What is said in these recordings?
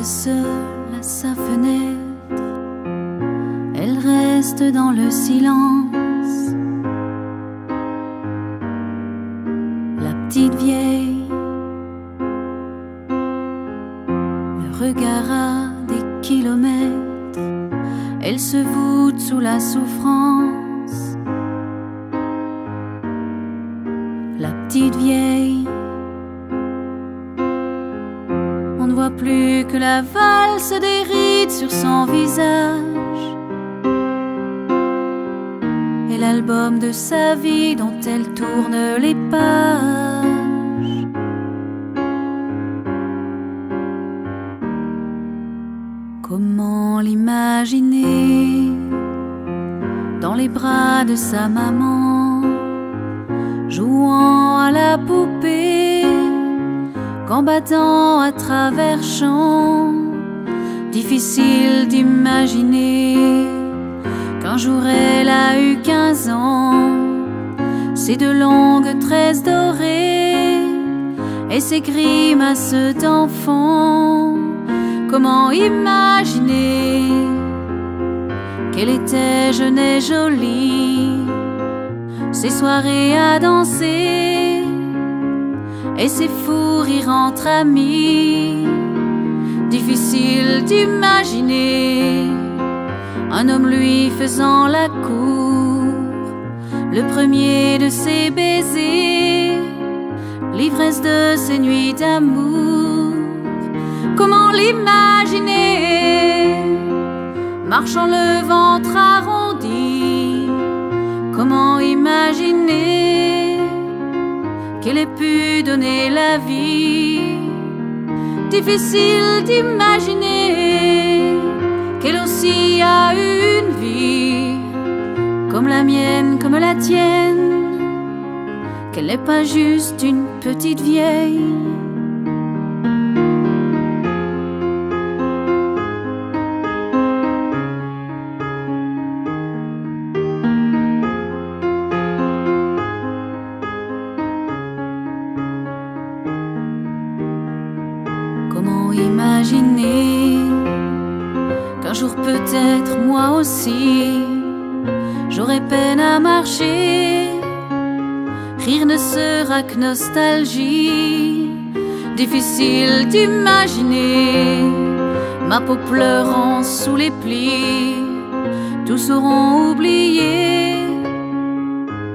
reste seule à sa fenêtre, elle reste dans le silence. La petite vieille, le regard à des kilomètres, elle se voûte sous la souffrance. La petite vieille, on ne voit plus que la valse des rides sur son visage et l'album de sa vie dont elle tourne les pages. Comment l'imaginer dans les bras de sa maman, jouant à la poupée, combattant à travers champs. Difficile d'imaginer qu'un jour elle a eu 15 ans, ses deux longues tresses dorées et ses grimaces d'enfant. Comment imaginer qu'elle était jeune et jolie, ses soirées à danser et ses fous rires entre amis. Difficile d'imaginer un homme lui faisant la cour, le premier de ses baisers, l'ivresse de ses nuits d'amour. Comment l'imaginer marchant le ventre arrondi? Comment imaginer qu'elle ait pu donner la vie? Difficile d'imaginer qu'elle aussi a eu une vie comme la mienne, comme la tienne, qu'elle n'est pas juste une petite vieille. Comment imaginer qu'un jour peut-être moi aussi j'aurai peine à marcher, rire ne sera que nostalgie. Difficile d'imaginer ma peau pleurant sous les plis, tous auront oublié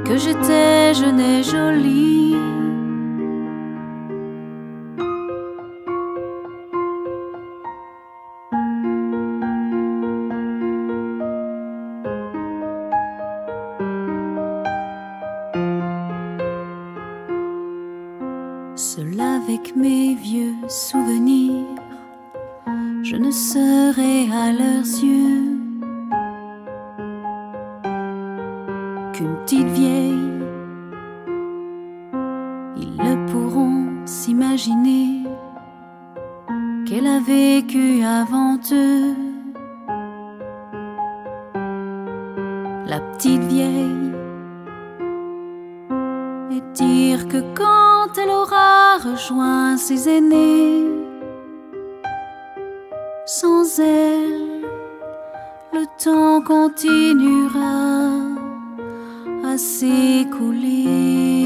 que j'étais jeune et jolie. Seul avec mes vieux souvenirs, je ne serai à leurs yeux qu'une petite vieille. Ils ne pourront s'imaginer qu'elle a vécu avant eux. La petite vieille, et dire que quand elle aura rejoint ses aînés, sans elle, le temps continuera à s'écouler.